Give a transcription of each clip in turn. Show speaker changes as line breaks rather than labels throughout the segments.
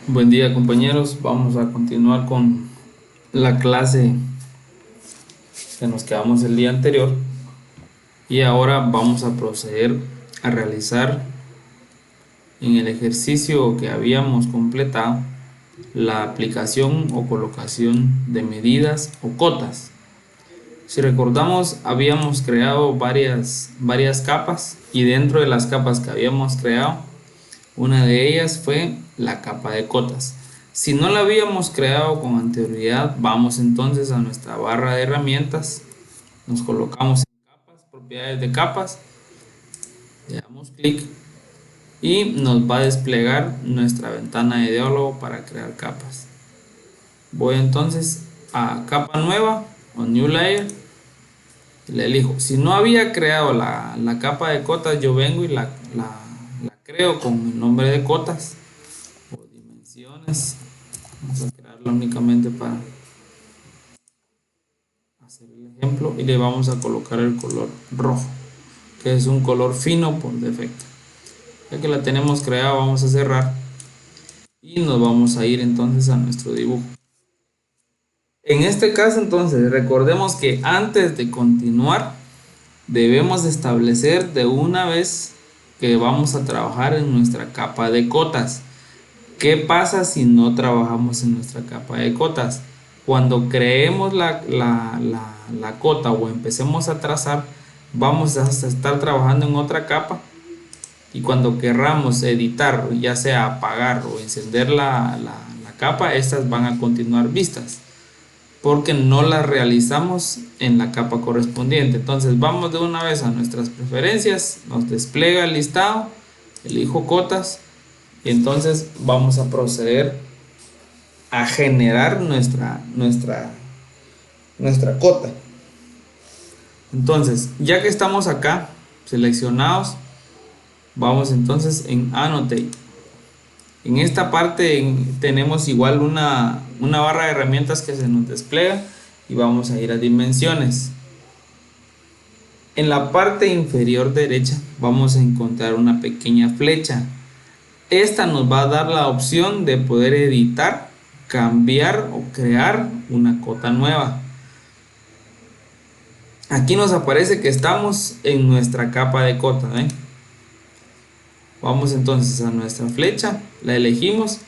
Buen día, compañeros, vamos a continuar con la clase que nos quedamos el día anterior y ahora vamos a proceder a realizar en el ejercicio que habíamos completado la aplicación o colocación de medidas o cotas. Si recordamos, habíamos creado varias capas y dentro de las capas que habíamos creado, una de ellas fue la capa de cotas. Si no la habíamos creado con anterioridad, vamos entonces a nuestra barra de herramientas, nos colocamos en capas, propiedades de capas, le damos clic y nos va a desplegar nuestra ventana de diálogo para crear capas. Voy entonces a capa nueva o new layer y le elijo. Si no había creado la capa de cotas, yo vengo y la creo con el nombre de cotas o dimensiones. Vamos a crearla únicamente para hacer el ejemplo y le vamos a colocar el color rojo, que es un color fino por defecto. Ya que la tenemos creada, vamos a cerrar y nos vamos a ir entonces a nuestro dibujo. En este caso, entonces, recordemos que antes de continuar debemos establecer de una vez que vamos a trabajar en nuestra capa de cotas. ¿Qué pasa si no trabajamos en nuestra capa de cotas? Cuando creemos la cota o empecemos a trazar, vamos a estar trabajando en otra capa y cuando querramos editar, ya sea apagar o encender la capa, estas van a continuar vistas porque no las realizamos en la capa correspondiente. Entonces vamos de una vez a nuestras preferencias, nos despliega el listado, elijo cotas y entonces vamos a proceder a generar nuestra cota. Entonces, ya que estamos acá seleccionados, vamos entonces en Annotate. En esta parte tenemos igual una barra de herramientas que se nos despliega y vamos a ir a dimensiones. En la parte inferior derecha vamos a encontrar una pequeña flecha. Esta nos va a dar la opción de poder editar, cambiar o crear una cota nueva. Aquí nos aparece que estamos en nuestra capa de cota, ¿eh? Vamos entonces a nuestra flecha, la elegimos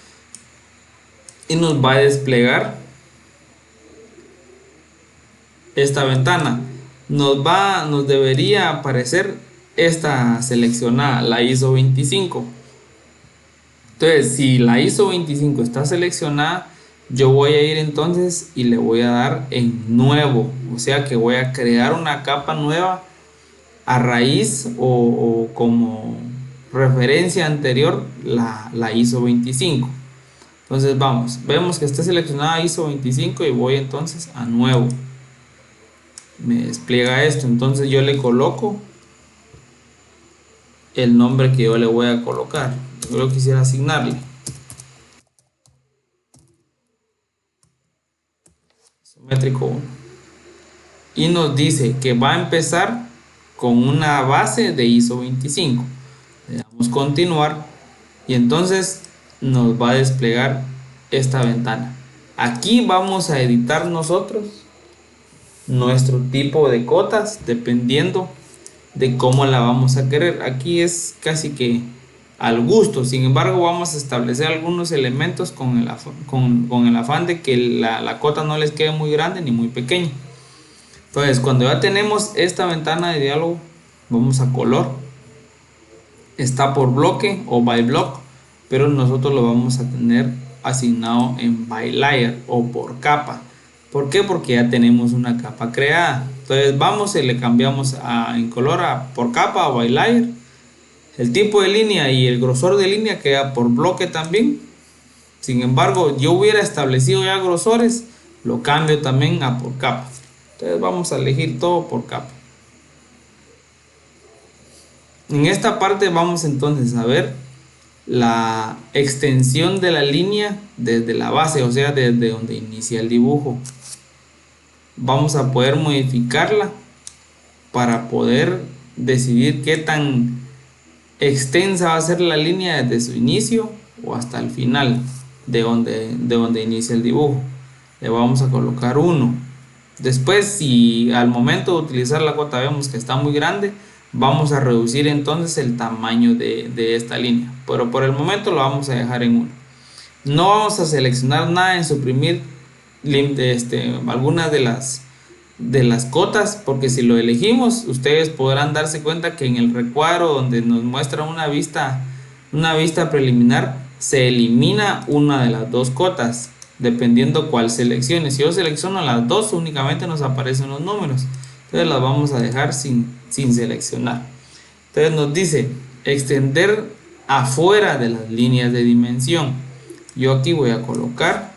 y nos va a desplegar esta ventana. Nos debería aparecer esta seleccionada, la ISO 25. Entonces, si la ISO 25 está seleccionada, yo voy a ir entonces y le voy a dar en nuevo, o sea que voy a crear una capa nueva a raíz o como referencia anterior la ISO 25. Entonces vemos que está seleccionada ISO 25 y voy entonces a nuevo. Me despliega esto, entonces yo le coloco el nombre que yo le voy a colocar. Yo lo quisiera asignarle isométrico 1 y nos dice que va a empezar con una base de ISO 25. Le damos continuar y entonces nos va a desplegar esta ventana. Aquí vamos a editar nosotros nuestro tipo de cotas dependiendo de cómo la vamos a querer. Aquí es casi que al gusto. Sin embargo, vamos a establecer algunos elementos con el afán de que la cota no les quede muy grande ni muy pequeña. Entonces, cuando ya tenemos esta ventana de diálogo, vamos a color. Está por bloque o by block, pero nosotros lo vamos a tener asignado en by layer o por capa. ¿Por qué? Porque ya tenemos una capa creada. Entonces vamos y le cambiamos en color a por capa o by layer. El tipo de línea y el grosor de línea queda por bloque también. Sin embargo, yo hubiera establecido ya grosores, lo cambio también a por capa. Entonces vamos a elegir todo por capa. En esta parte vamos entonces a ver la extensión de la línea desde la base, o sea, desde donde inicia el dibujo. Vamos a poder modificarla para poder decidir qué tan extensa va a ser la línea desde su inicio o hasta el final. de donde inicia el dibujo. Le vamos a colocar 1. Después, si al momento de utilizar la cota vemos que está muy grande, vamos a reducir entonces el tamaño de esta línea, pero por el momento lo vamos a dejar en 1. No vamos a seleccionar nada en suprimir algunas de las cotas, porque si lo elegimos ustedes podrán darse cuenta que en el recuadro donde nos muestra una vista preliminar se elimina una de las dos cotas dependiendo cuál seleccione. Si yo selecciono las dos, únicamente nos aparecen los números, entonces las vamos a dejar sin seleccionar. Entonces nos dice extender afuera de las líneas de dimensión. Yo aquí voy a colocar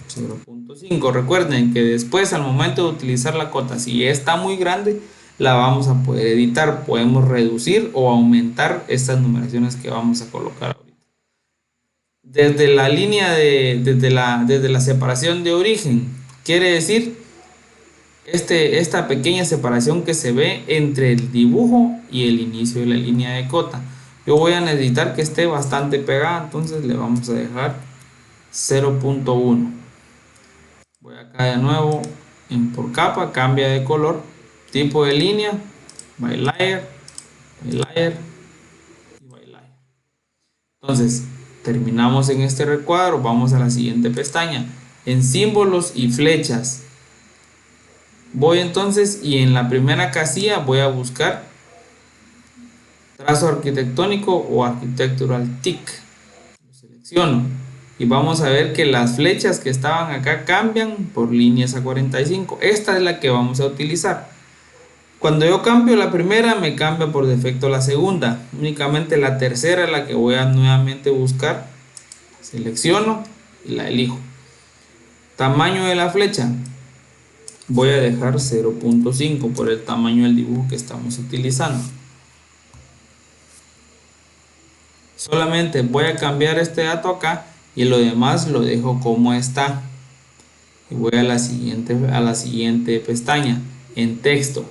0.5. recuerden que después, al momento de utilizar la cota, si está muy grande, la vamos a poder editar. Podemos reducir o aumentar estas numeraciones que vamos a colocar ahorita. Desde la línea desde la separación de origen, quiere decir esta pequeña separación que se ve entre el dibujo y el inicio de la línea de cota. Yo voy a necesitar que esté bastante pegada, entonces le vamos a dejar 0.1. voy acá de nuevo en por capa, cambia de color, tipo de línea, by layer y by layer. Entonces terminamos en este recuadro, vamos a la siguiente pestaña, en símbolos y flechas. Voy entonces y en la primera casilla voy a buscar trazo arquitectónico o architectural TIC. Lo selecciono y vamos a ver que las flechas que estaban acá cambian por líneas a 45. Esta es la que vamos a utilizar. Cuando yo cambio la primera, me cambia por defecto la segunda. Únicamente la tercera es la que voy a nuevamente buscar. Selecciono y la elijo. Tamaño de la flecha. Voy a dejar 0.5 por el tamaño del dibujo que estamos utilizando. Solamente voy a cambiar este dato acá y lo demás lo dejo como está. Y voy a la siguiente pestaña, en texto.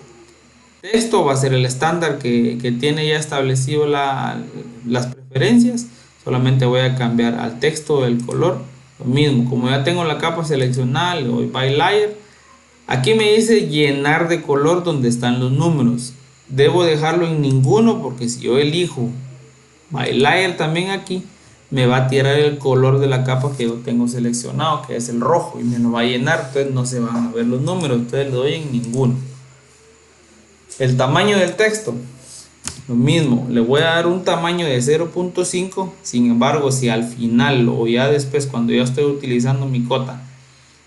Texto va a ser el estándar que tiene ya establecido las preferencias. Solamente voy a cambiar al texto el color. Lo mismo, como ya tengo la capa seleccionada, le doy by layer. Aquí me dice llenar de color donde están los números. Debo dejarlo en ninguno porque si yo elijo by layer también aquí, me va a tirar el color de la capa que yo tengo seleccionado, que es el rojo, y me lo va a llenar, entonces no se van a ver los números, entonces le doy en ninguno. El tamaño del texto, lo mismo, le voy a dar un tamaño de 0.5. sin embargo, si al final o ya después cuando ya estoy utilizando mi cota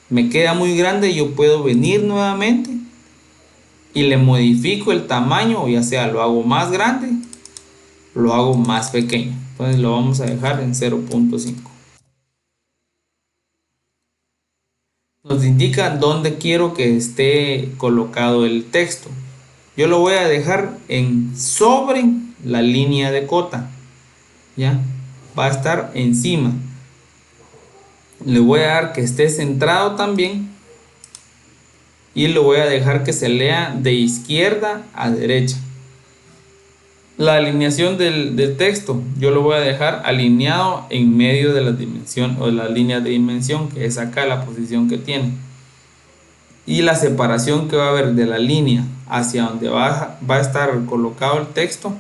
me queda muy grande, yo puedo venir nuevamente y le modifico el tamaño, o ya sea lo hago más grande, lo hago más pequeño. Entonces lo vamos a dejar en 0.5. Nos indica dónde quiero que esté colocado el texto. Yo lo voy a dejar en sobre la línea de cota. Ya va a estar encima. Le voy a dar que esté centrado también y lo voy a dejar que se lea de izquierda a derecha. La alineación del texto yo lo voy a dejar alineado en medio de la dimensión o de la línea de dimensión, que es acá la posición que tiene, y la separación que va a haber de la línea hacia donde va a estar colocado el texto,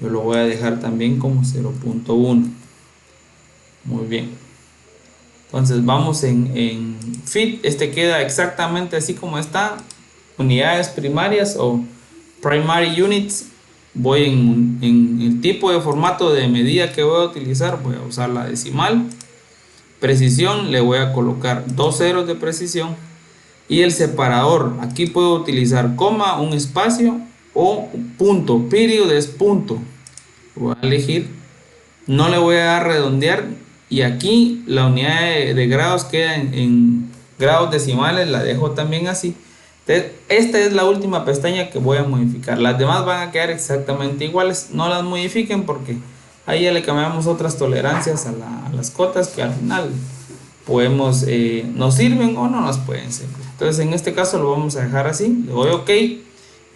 yo lo voy a dejar también como 0.1. muy bien, entonces vamos en fit. Este queda exactamente así como está, unidades primarias o primary units. Voy en el tipo de formato de medida que voy a utilizar, voy a usar la decimal. Precisión, le voy a colocar 2 ceros de precisión. Y el separador, aquí puedo utilizar coma, un espacio o punto. Period es punto. Voy a elegir, no le voy a dar redondear, y aquí la unidad de grados queda en grados decimales, la dejo también así. Entonces, esta es la última pestaña que voy a modificar. Las demás van a quedar exactamente iguales. No las modifiquen porque ahí ya le cambiamos otras tolerancias a las cotas que al final podemos, nos sirven o no nos pueden servir. Entonces en este caso lo vamos a dejar así. Le doy OK y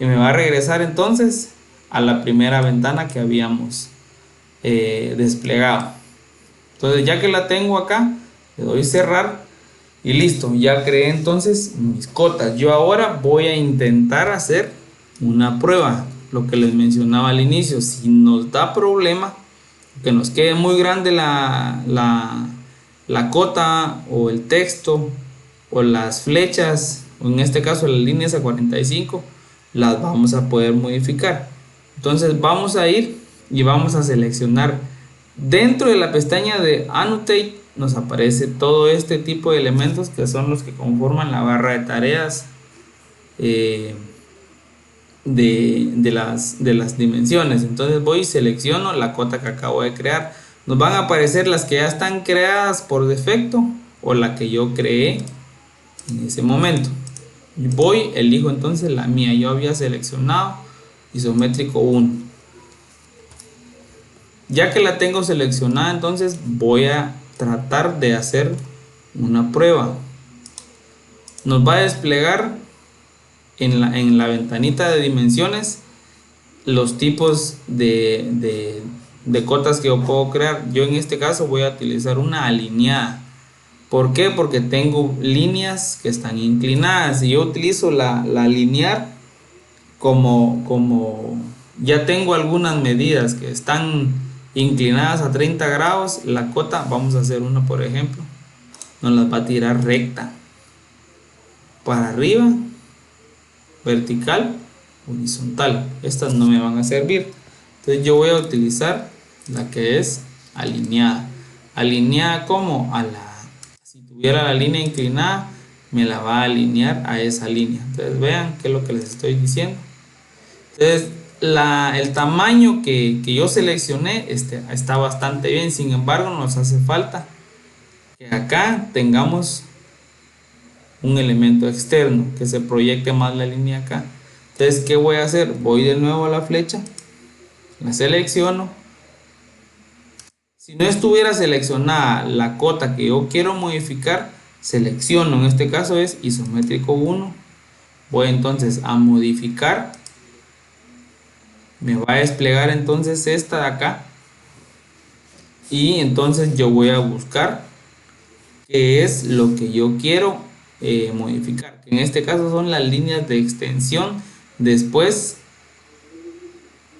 me va a regresar entonces a la primera ventana que habíamos desplegado. Entonces ya que la tengo acá, Le doy cerrar y listo, ya creé entonces mis cotas. Yo ahora voy a intentar hacer una prueba, lo que les mencionaba al inicio. Si nos da problema, que nos quede muy grande la cota o el texto o las flechas, o en este caso las líneas A45, las vamos a poder modificar. Entonces vamos a ir y vamos a seleccionar dentro de la pestaña de Annotate. Nos aparece todo este tipo de elementos que son los que conforman la barra de tareas, eh, de las dimensiones. Entonces voy y selecciono la cota que acabo de crear. Nos van a aparecer las que ya están creadas por defecto o la que yo creé en ese momento. Voy, elijo entonces la mía. Yo había seleccionado isométrico 1. Ya que la tengo seleccionada, entonces voy a tratar de hacer una prueba. Nos va a desplegar en la ventanita de dimensiones los tipos de cotas que yo puedo crear. Yo en este caso voy a utilizar una alineada. ¿Por qué? Porque tengo líneas que están inclinadas y yo utilizo la linear como ya tengo algunas medidas que están inclinadas a 30 grados. La cota, vamos a hacer una por ejemplo, nos las va a tirar recta para arriba, vertical, horizontal. Estas no me van a servir, entonces yo voy a utilizar la que es alineada. Alineada como a la, si tuviera la línea inclinada, me la va a alinear a esa línea. Entonces vean qué es lo que les estoy diciendo. Entonces el tamaño que yo seleccioné está bastante bien. Sin embargo, nos hace falta que acá tengamos un elemento externo que se proyecte más la línea acá. Entonces, ¿qué voy a hacer? Voy de nuevo a la flecha, la selecciono. Si no estuviera seleccionada la cota que yo quiero modificar, selecciono, en este caso es isométrico 1. Voy entonces a modificar. Me va a desplegar entonces esta de acá. Y entonces yo voy a buscar qué es lo que yo quiero modificar. En este caso son las líneas de extensión después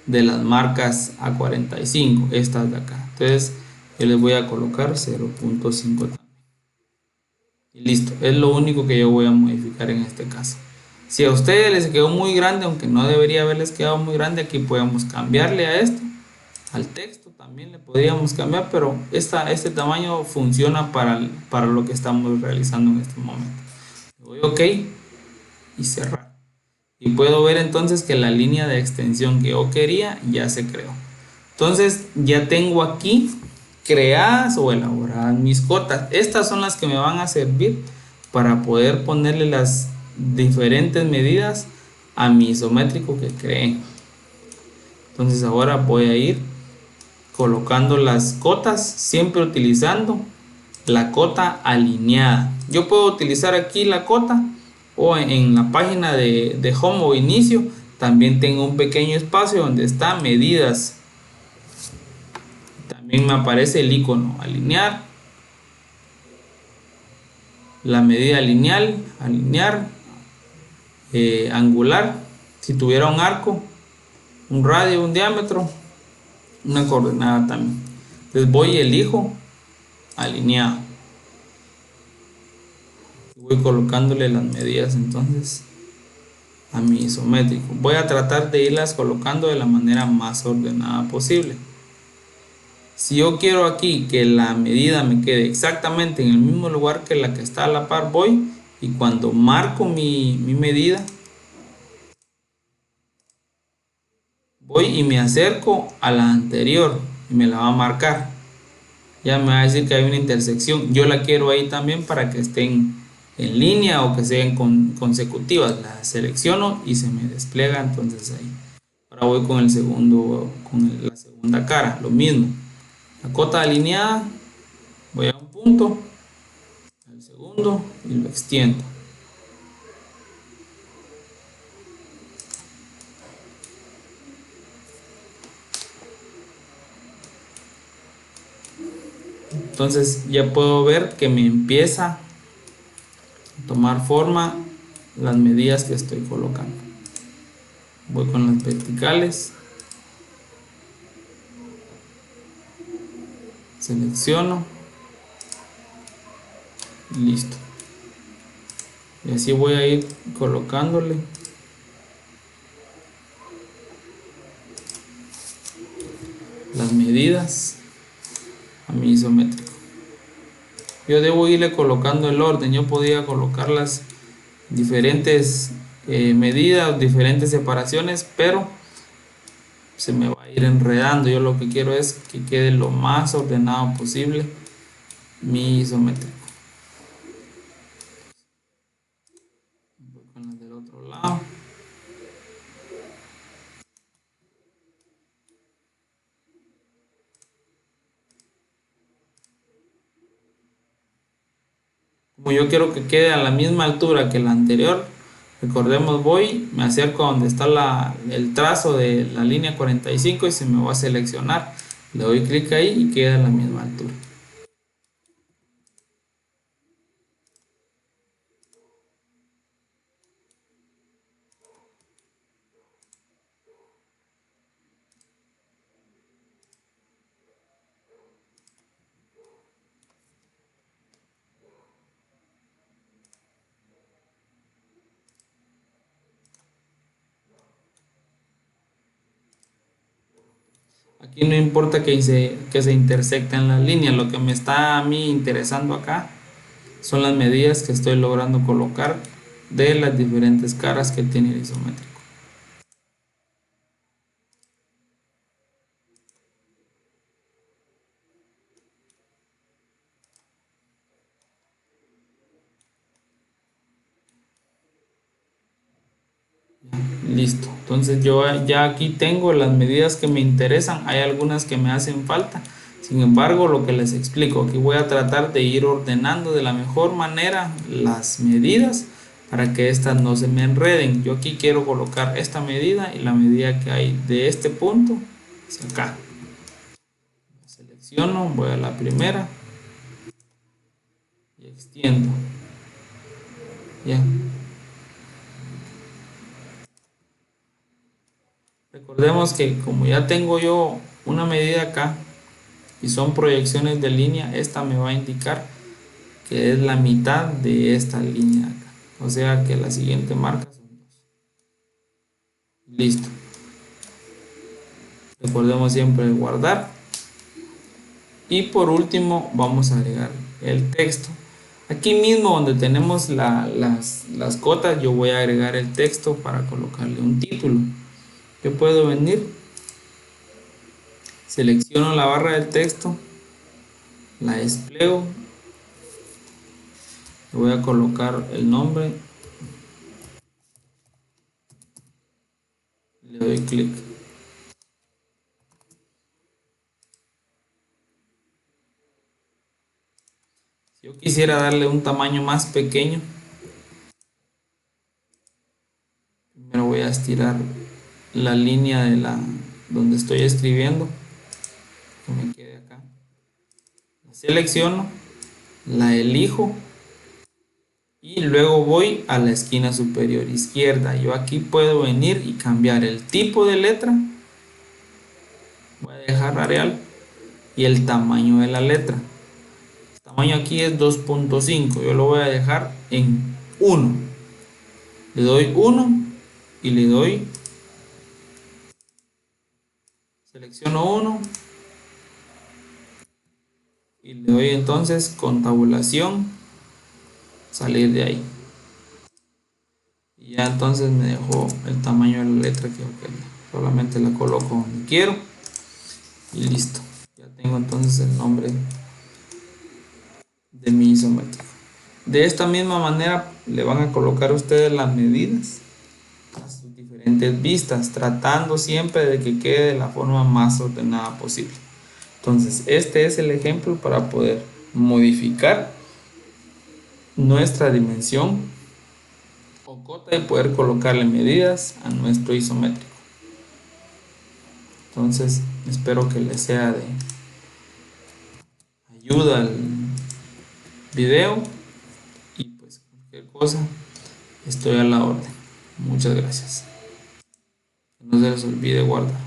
de las marcas A45, estas de acá. Entonces yo les voy a colocar 0.5 también. Y listo, es lo único que yo voy a modificar en este caso. Si a ustedes les quedó muy grande, aunque no debería haberles quedado muy grande, aquí podemos cambiarle a esto, al texto también le podríamos cambiar, pero este tamaño funciona para lo que estamos realizando en este momento. Le doy OK y cerrar. Y puedo ver entonces que la línea de extensión que yo quería ya se creó. Entonces ya tengo aquí creadas o elaboradas mis cotas. Estas son las que me van a servir para poder ponerle las diferentes medidas a mi isométrico que creé. Entonces ahora voy a ir colocando las cotas, siempre utilizando la cota alineada. Yo puedo utilizar aquí la cota o en la página de home o inicio también tengo un pequeño espacio donde está medidas. También me aparece el icono alinear, la medida lineal, alinear, angular, si tuviera un arco, un radio, un diámetro, una coordenada también. Entonces voy y elijo alineado. Voy colocándole las medidas entonces a mi isométrico. Voy a tratar de irlas colocando de la manera más ordenada posible. Si yo quiero aquí que la medida me quede exactamente en el mismo lugar que la que está a la par, voy y cuando marco mi medida, voy y me acerco a la anterior y me la va a marcar. Ya me va a decir que hay una intersección. Yo la quiero ahí también para que estén en línea o que sean consecutivas. La selecciono y se me despliega entonces ahí. Ahora voy con el segundo, la segunda cara, lo mismo. La cota alineada, voy a un punto, al segundo y lo extiendo. Entonces ya puedo ver que me empieza a tomar forma las medidas que estoy colocando. Voy con las verticales, selecciono y listo. Y así voy a ir colocándole las medidas a mi isométrico. Yo debo irle colocando el orden. Yo podía colocar las diferentes medidas, diferentes separaciones, pero se me va a ir enredando. Yo lo que quiero es que quede lo más ordenado posible mi isométrico. Voy con las del otro lado. Como yo quiero que quede a la misma altura que la anterior, recordemos, me acerco a donde está el trazo de la línea 45 y se me va a seleccionar. Le doy clic ahí y queda a la misma altura. Aquí no importa que se intersecten las líneas, lo que me está a mí interesando acá son las medidas que estoy logrando colocar de las diferentes caras que tiene el isométrico. Listo, entonces yo ya aquí tengo las medidas que me interesan. Hay algunas que me hacen falta, sin embargo, lo que les explico, aquí voy a tratar de ir ordenando de la mejor manera las medidas para que estas no se me enreden. Yo aquí quiero colocar esta medida y la medida que hay de este punto hacia acá. Selecciono, voy a la primera y extiendo. Ya. Recordemos que como ya tengo yo una medida acá y son proyecciones de línea, esta me va a indicar que es la mitad de esta línea acá. O sea que la siguiente marca son 2. Listo. Recordemos siempre guardar. Y por último vamos a agregar el texto. Aquí mismo donde tenemos las cotas, yo voy a agregar el texto para colocarle un título. Yo puedo venir, selecciono la barra del texto, la despliego, le voy a colocar el nombre, le doy clic. Si yo quisiera darle un tamaño más pequeño, primero voy a estirar la línea donde estoy escribiendo, que me quede acá. La selecciono, la elijo y luego voy a la esquina superior izquierda. Yo aquí puedo venir y cambiar el tipo de letra, voy a dejar Arial, y el tamaño de la letra. El tamaño aquí es 2.5, yo lo voy a dejar en 1. Le doy 1 y le doy, selecciono 1 y le doy entonces con tabulación salir de ahí. Y ya entonces me dejó el tamaño de la letra que yo quería. Solamente la coloco donde quiero y listo. Ya tengo entonces el nombre de mi isométrico. De esta misma manera le van a colocar ustedes las medidas a sus diferentes vistas, tratando siempre de que quede de la forma más ordenada posible. Entonces este es el ejemplo para poder modificar nuestra dimensión o cota y poder colocarle medidas a nuestro isométrico. Entonces espero que les sea de ayuda al video y pues cualquier cosa estoy a la orden. Muchas gracias. No se les olvide guardar.